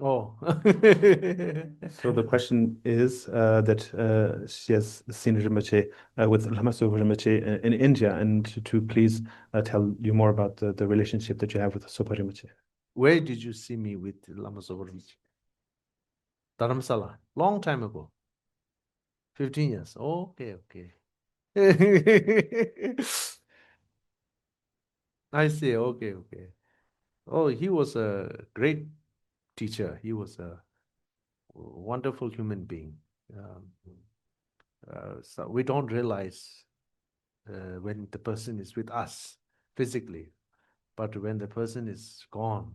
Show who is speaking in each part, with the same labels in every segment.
Speaker 1: Oh.
Speaker 2: So the question is that she has seen Rinpoche with Lama Zopa Rinpoche in India, and to please tell you more about the relationship that you have with Zopa Rinpoche.
Speaker 1: Where did you see me with Lama Zopa Rinpoche? Dharamsala, long time ago. 15 years. Okay, okay. I see. Okay, okay. Oh, he was a great teacher. He was a wonderful human being. Um, so we don't realize when the person is with us physically, but when the person is gone,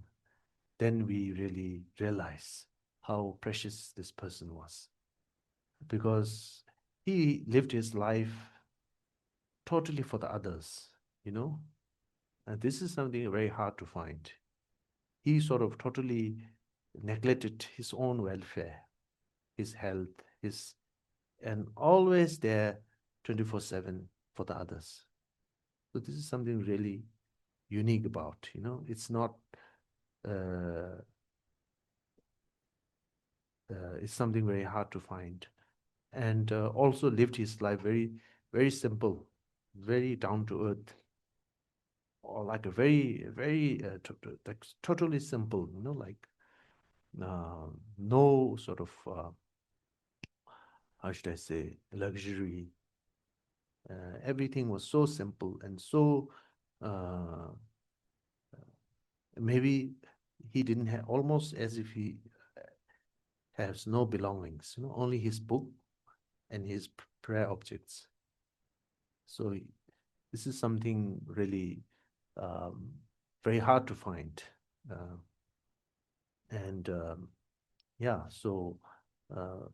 Speaker 1: then we really realize how precious this person was, because he lived his life totally for the others, you know. And this is something very hard to find. He sort of totally neglected his own welfare, his health, and always there 24/7 for the others. So this is something really unique about, you know. It's not, uh, it's something very hard to find. And also lived his life very, very simple, very down to earth, or like a very, very, like totally simple, you know, like no sort of, how should I say, luxury. Everything was so simple and so, uh, maybe he didn't have, almost as if he has no belongings, you know, only his book and his prayer objects. So this is something really um, very hard to find. Uh, and yeah, so uh,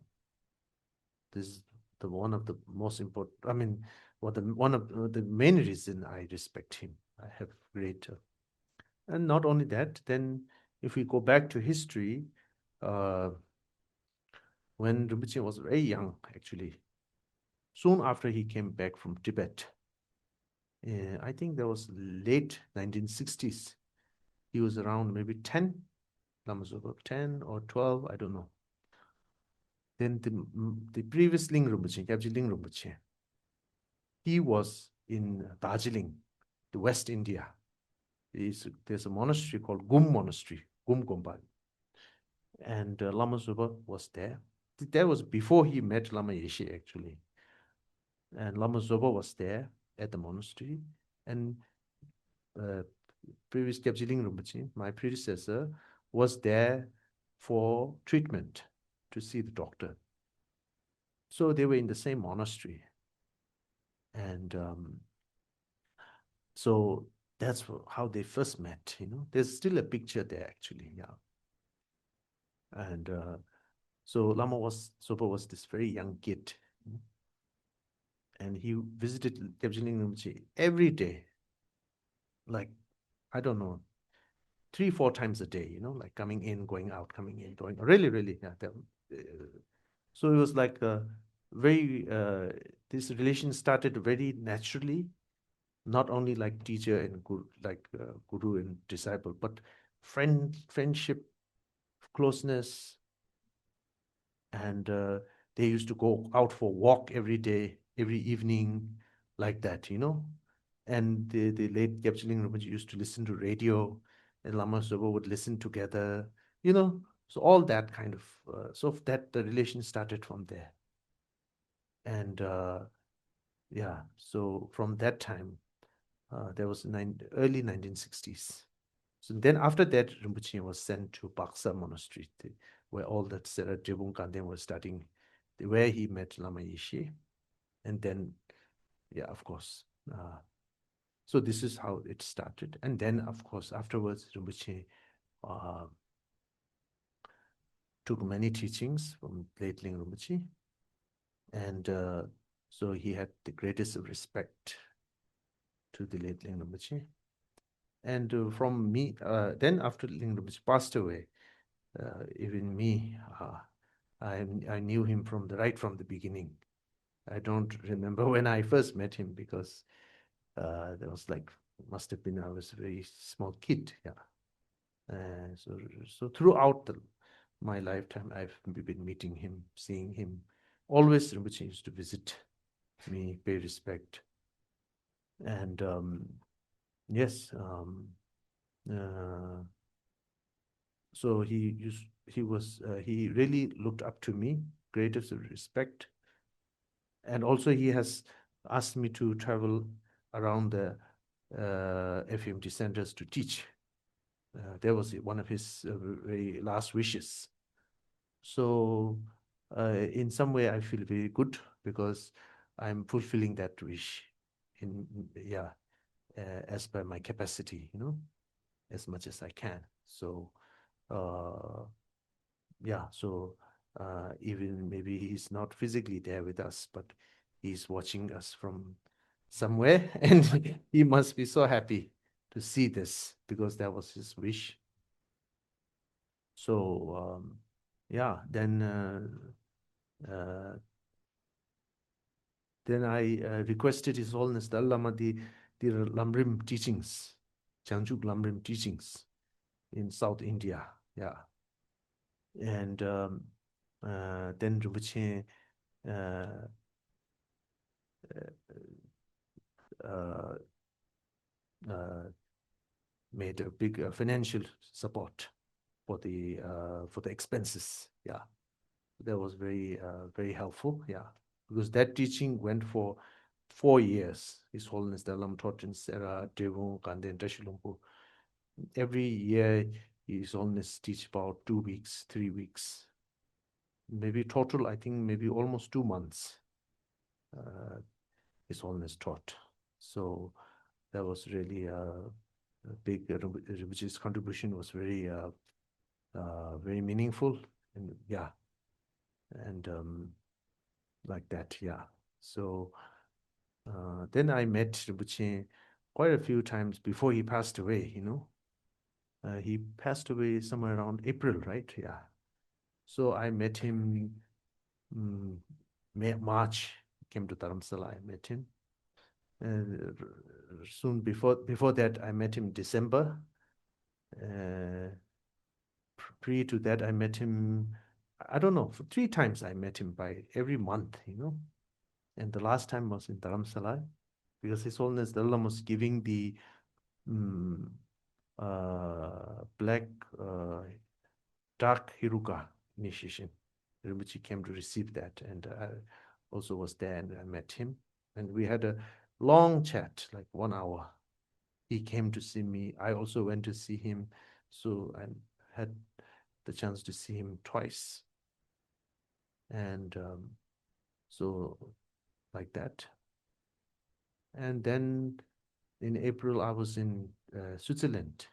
Speaker 1: this is the one of the most important, I mean, one of the main reason I respect him. I have great, and not only that, then if we go back to history, uh, when Rinpoche was very young, actually, soon after he came back from Tibet, I think that was late 1960s. He was around maybe 10, Lama Zopa 10 or 12, I don't know. Then the previous Ling Rinpoche, Kyabje Ling Rinpoche, he was in Darjeeling, the West India. There's a monastery called Gum Monastery, Gum Gompa. And Lama Zopa was there. That was before he met Lama Yeshe, actually. And Lama Zopa was there at the monastery. And previous Kyabje Ling Rinpoche, my predecessor, was there for treatment to see the doctor. So they were in the same monastery. And so that's how they first met, you know. There's still a picture there, actually, yeah. And so Lama Zopa was this very young kid. And he visited Kyabje Ling Rinpoche every day, like, I don't know, 3, 4 times a day, you know, like coming in, going out, coming in, going, really, really, yeah. So it was like a very, this relation started very naturally, not only like teacher and guru, like guru and disciple, but friendship, closeness, and they used to go out for walk every day, every evening, like that, you know. And the late Kyabje Ling Rinpoche used to listen to radio, and Lama Zopa would listen together, you know. So all that kind of, so that the relation started from there. And yeah, so from that time, there was early 1960s. So then after that, Rinpoche was sent to Baksa Monastery, where all the Jebun Kanden was studying, where he met Lama Yeshe. And then, yeah, of course. So this is how it started. And then, of course, afterwards, Rinpoche uh, took many teachings from late Ling Rinpoche. And so he had the greatest respect to the late Ling Rinpoche. And from me, then after Ling Rinpoche passed away, even me, I knew him right from the beginning. I don't remember when I first met him, because there was like, must have been, I was a very small kid, yeah. So throughout my lifetime, I've been meeting him, seeing him. Always Rinpoche used to visit me, pay respect. And yes, so he really looked up to me, greatest respect. And also he has asked me to travel around the FPMT centers to teach. That was one of his very last wishes. So in some way, I feel very good because I'm fulfilling that wish as per my capacity, as much as I can. So even maybe he's not physically there with us, but he's watching us from somewhere, and he must be so happy to see this because that was his wish. So then I requested His Holiness Dalai Lama the Lamrim teachings, Chanjuk Lamrim teachings in South India. Yeah. And then Rinpoche made a big financial support for the expenses. Yeah, that was very very helpful. Yeah, because that teaching went for 4 years. His Holiness the Lam taught in Sera, Devon, Kanden, Tashilumpu. Every year, His Holiness teach about 2 weeks, 3 weeks, maybe total. I think maybe almost 2 months. His Holiness taught. So that was really a big, which his contribution was very very meaningful, and yeah, and like that, yeah. So then I met Rinpoche quite a few times before he passed away. He passed away somewhere around April, right? Yeah. So I met him March. Came to Dharamsala. I met him. Soon before that, I met him December. Pre to that, I met him, I don't know, for 3 times I met him by every month, And the last time was in Dharamsala, because His Holiness Dalai Lama was giving the black dark Hiruka initiation. Rinpoche came to receive that, and I also was there, and I met him. And we had a long chat, like 1 hour. He came to see me. I also went to see him. So I had the chance to see him twice. And so like that. And then in April, I was in Switzerland,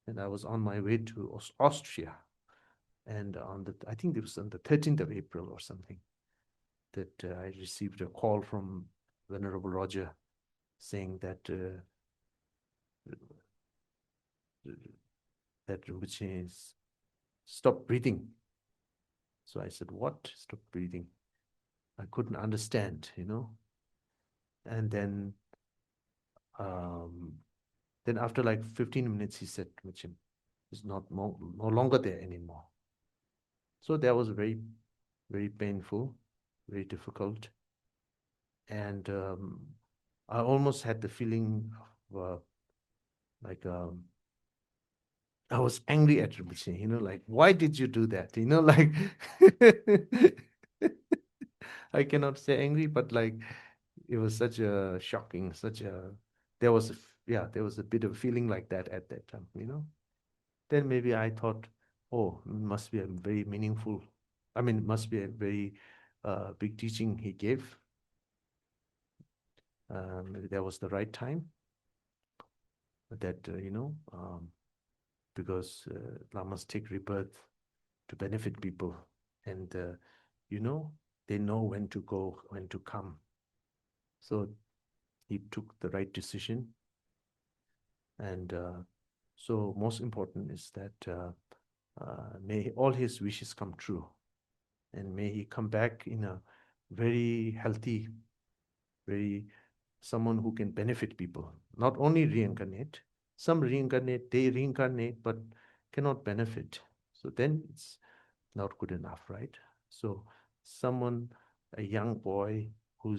Speaker 1: and I was on my way to Austria. And I think it was on the 13th of April or something, that I received a call from Venerable Roger saying that Rinpoche stopped breathing. So I said, "What? Stop breathing?" I couldn't understand, And then after like 15 minutes, he said, "Rinpoche is no longer there anymore." So that was very, very painful, very difficult. And I almost had the feeling of like I was angry at Rinpoche, like, why did you do that? Like I cannot say angry, but like it was such a shocking, there was a bit of feeling like that at that time, Then maybe I thought, oh, it must be a very meaningful, must be a very big teaching he gave. Maybe that was the right time. That, because lamas take rebirth to benefit people. And, they know when to go, when to come. So he took the right decision. And so most important is that may all his wishes come true. And may he come back in a very healthy, someone who can benefit people, not only reincarnate. Some reincarnate, but cannot benefit. So then it's not good enough, right? So someone, a young boy who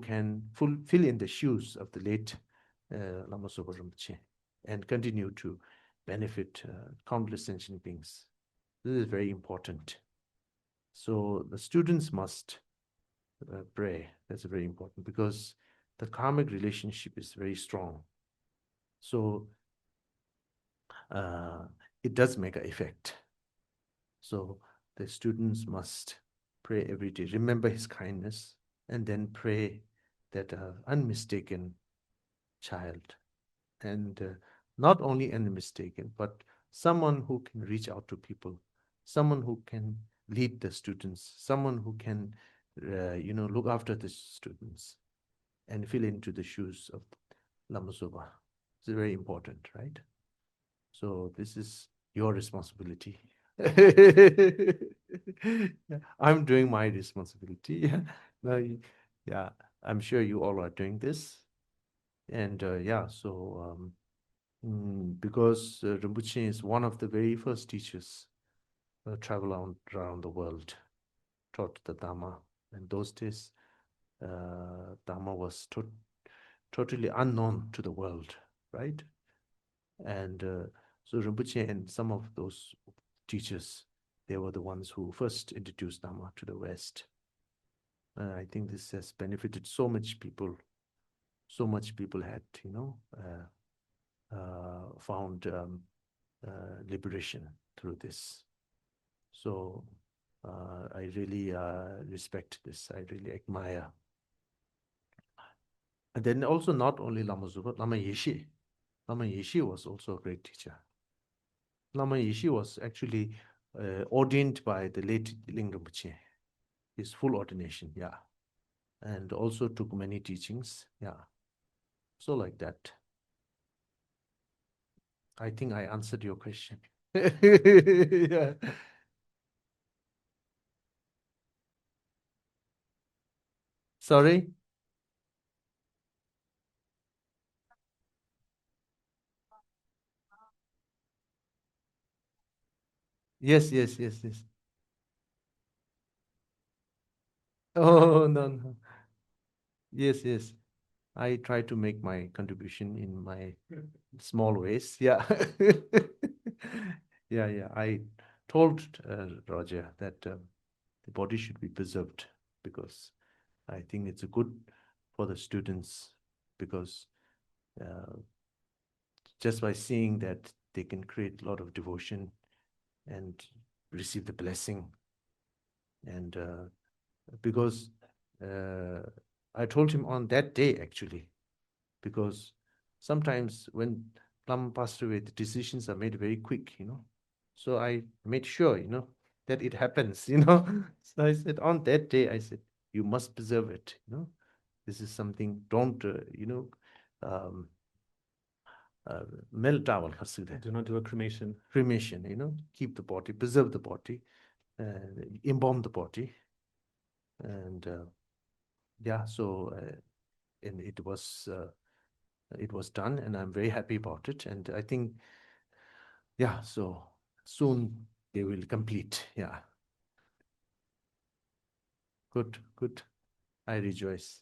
Speaker 1: can fill in the shoes of the late Lama Zopa Rinpoche and continue to benefit countless sentient beings. This is very important. So the students must pray. That's very important because the karmic relationship is very strong. So it does make an effect. So the students must pray every day, remember his kindness, and then pray that unmistaken child, and not only unmistaken, but someone who can reach out to people, someone who can lead the students, someone who can, look after the students and fill into the shoes of Lama Zopa. It's very important, right? So this is your responsibility. Yeah, I'm doing my responsibility. Yeah. No, yeah, I'm sure you all are doing this. And yeah, so because Rinpoche is one of the very first teachers travel around the world, taught the Dhamma. In those days, Dhamma was totally unknown to the world, right? And so Rinpoche and some of those teachers, they were the ones who first introduced Dhamma to the West. I think this has benefited so much people. So much people had, found liberation through this. So I really respect this. I really admire. And then also not only Lama Zopa, Lama Yeshe. Lama Yeshe was also a great teacher. Lama Yeshe was actually ordained by the late Ling Rinpoche. His full ordination, yeah. And also took many teachings, yeah. So like that. I think I answered your question. Yeah. Sorry? Yes, yes, yes, yes. Oh, no, no. Yes, yes. I try to make my contribution in my small ways. Yeah. Yeah, yeah. I told Roger that the body should be preserved because I think it's a good for the students because uh, just by seeing that they can create a lot of devotion and receive the blessing. And because I told him on that day actually, because sometimes when Plum passed away, the decisions are made very quick, So I made sure, that it happens, So I said on that day, I said, you must preserve it, This is something, don't, um, melt towel.
Speaker 2: Do not do a cremation.
Speaker 1: Cremation, keep the body, preserve the body, embalm the body. And yeah, so and it was done, and I'm very happy about it. And I think, yeah, so soon they will complete. Yeah. Good, good. I rejoice.